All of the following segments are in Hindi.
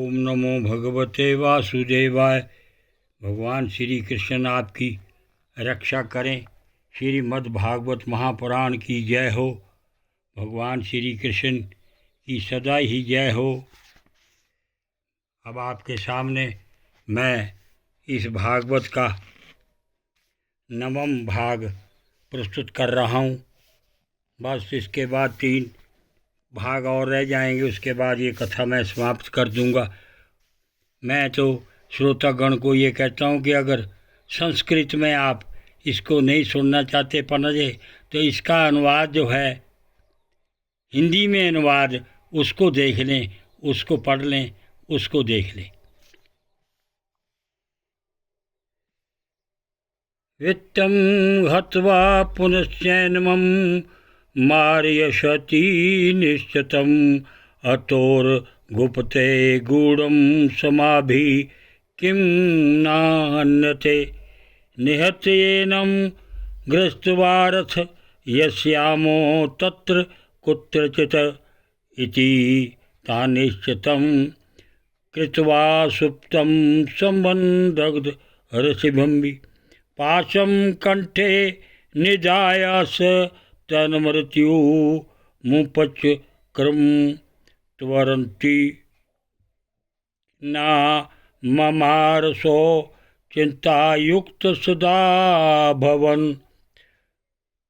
ओम नमो भगवते वासुदेवाय। भगवान श्री कृष्ण आपकी रक्षा करें। श्रीमद् भागवत महापुराण की जय हो। भगवान श्री कृष्ण की सदा ही जय हो। अब आपके सामने मैं इस भागवत का 9वां भाग प्रस्तुत कर रहा हूँ। बस इसके बाद 3 भाग और रह जाएंगे, उसके बाद ये कथा मैं समाप्त कर दूंगा। मैं तो श्रोतागण को ये कहता हूँ कि अगर संस्कृत में आप इसको नहीं सुनना चाहते पढ़े तो इसका अनुवाद जो है हिंदी में अनुवाद उसको देख लें, उसको पढ़ लें, उसको देख लें। वित्तं हत्वा पुनश्चैनमं मारयशति निश्चितम् अतोर्गुप्ते गूढ़ं समाभि किं नान्यते निहत्येनं गृहीत्वारथ यस्यामो तत्र कुत्रचित् इति तानिश्चितं कृत्वा सुप्तं सम्बन्धग्ध ऋषिभम्बि पाशं कंठे निधायास तन्मृत्यु मुपच क्रम त्वरन्ति ना ममारसो चिंतायुक्त सदा भवन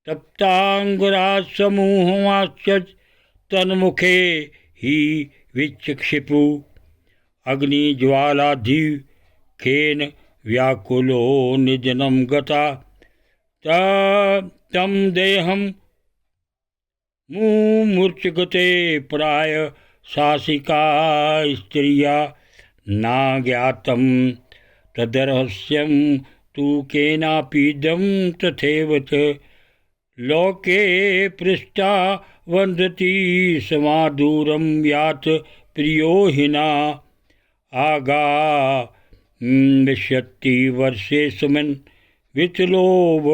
तप्तांगुराः समूहमाश्च तन्मुखे ही विक्षिपु अग्निज्वालाधिखेन व्याकुलो निजनं गता तं देहं मुमूर्छगते प्राय साहसिका स्त्रिया नाज्ञातं तदरहस्यं तु केनापीदं तथैव च लोके पृष्ठा वन्दति समादूरं यात प्रियो हिना आगा विशति वर्षे सुमन विचलोभ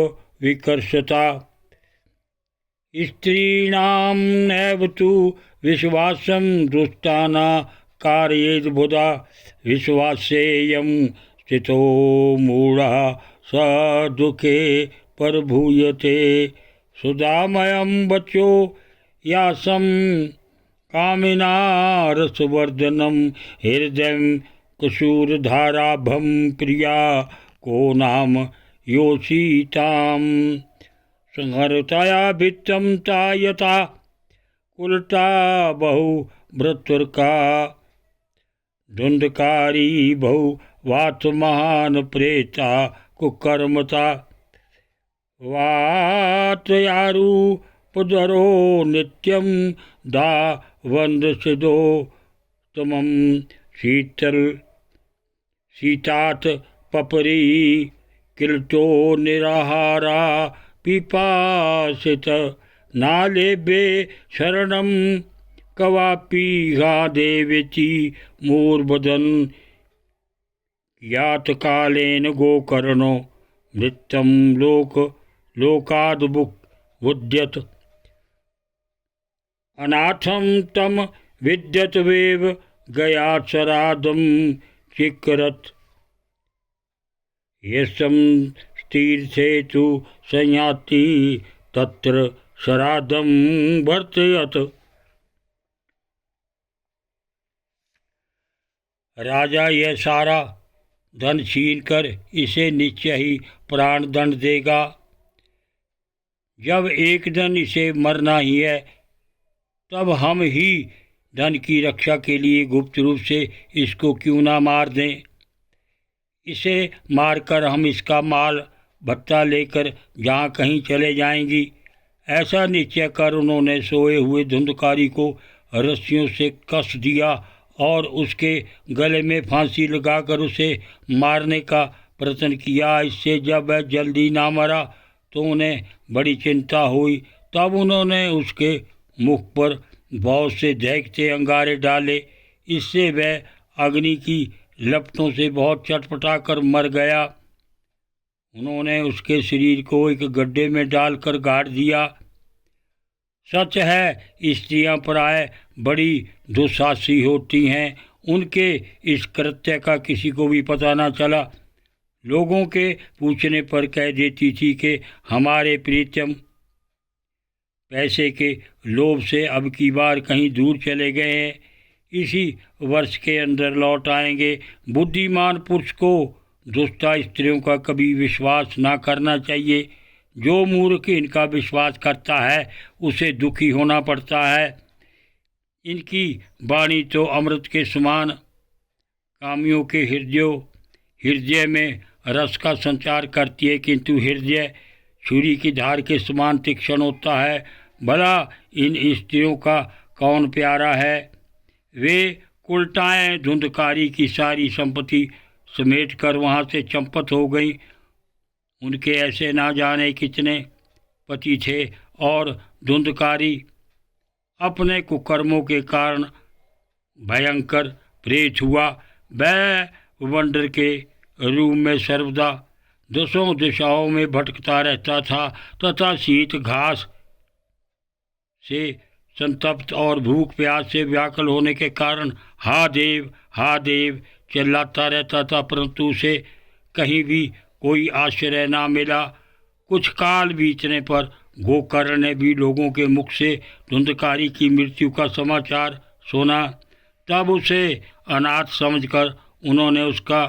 विकर्षता स्त्रीणां नैव तु विश्वासं दुष्टाना कारयेद् बुधा विश्वासेयं स्थितो मूढ़ः स दुःखे परभूयते सुधामयं वचो यासं कामिनारसवर्धनं हृदयं कुशूरधाराभं प्रिया को नाम योषितां संहरतया भित्तं तायता कुलटा बहु भृतुर्का धुंधकारी बहु वात महान प्रेता कुकर्मता वातयारूपधरो नित्यं दा वंदसिदो तमं शीतात पपरी किलटो निराहारा पिपासित नालेबे शरणं कवापि गादेवेति मूर्बदन यात कालेन गोकर्णो मृत्यं लोकाद्बुध्यत अनाथं तम विद्यत वेव गया शरादं चिकरत यशं तीर्थे तु संयाति तत्र शरादं वर्तयत। राजा यह सारा धन छीन कर इसे निश्चय ही प्राण दंड देगा। जब एक दिन इसे मरना ही है तब हम ही धन की रक्षा के लिए गुप्त रूप से इसको क्यों ना मार दें। इसे मारकर हम इसका माल भत्ता लेकर जहाँ कहीं चले जाएंगी। ऐसा निश्चय कर उन्होंने सोए हुए धुंधकारी को रस्सियों से कस दिया और उसके गले में फांसी लगाकर उसे मारने का प्रयत्न किया। इससे जब वह जल्दी ना मरा तो उन्हें बड़ी चिंता हुई। तब उन्होंने उसके मुख पर बहुत से दहकते अंगारे डाले। इससे वह अग्नि की लपटों से बहुत चटपटा कर मर गया। उन्होंने उसके शरीर को एक गड्ढे में डालकर गाड़ दिया। सच है, स्त्रियां प्राय बड़ी दुस्साहसी होती हैं। उनके इस कृत्य का किसी को भी पता न चला। लोगों के पूछने पर कह देती थी कि हमारे प्रीतम पैसे के लोभ से अब की बार कहीं दूर चले गए हैं, इसी वर्ष के अंदर लौट आएंगे। बुद्धिमान पुरुष को दुष्टा स्त्रियों का कभी विश्वास ना करना चाहिए। जो मूर्ख इनका विश्वास करता है उसे दुखी होना पड़ता है। इनकी वाणी तो अमृत के समान कामियों के हृदय में रस का संचार करती है, किंतु हृदय छुरी की धार के समान तीक्ष्ण होता है। भला इन स्त्रियों का कौन प्यारा है। वे उल्टाएं धुंधकारी की सारी संपत्ति समेट कर वहाँ से चंपत हो गईं। उनके ऐसे ना जाने कितने पति थे और धुंधकारी अपने कुकर्मों के कारण भयंकर प्रेत हुआ। वह वंडर के रूप में सर्वदा दसों दिशाओं में भटकता रहता था तथा शीत घास से संतप्त और भूख प्यास से व्याकुल होने के कारण हा देव चिल्लाता रहता था, परंतु उसे कहीं भी कोई आश्रय ना मिला। कुछ काल बीतने पर गोकर्ण ने भी लोगों के मुख से धुंधकारी की मृत्यु का समाचार सुना। तब उसे अनाथ समझकर उन्होंने उसका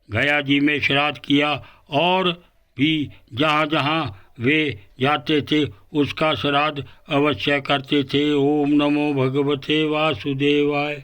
गया जी में श्राद्ध किया और भी जहाँ जहाँ वे जाते थे उसका श्राद्ध अवश्य करते थे। ओम नमो भगवते वासुदेवाय।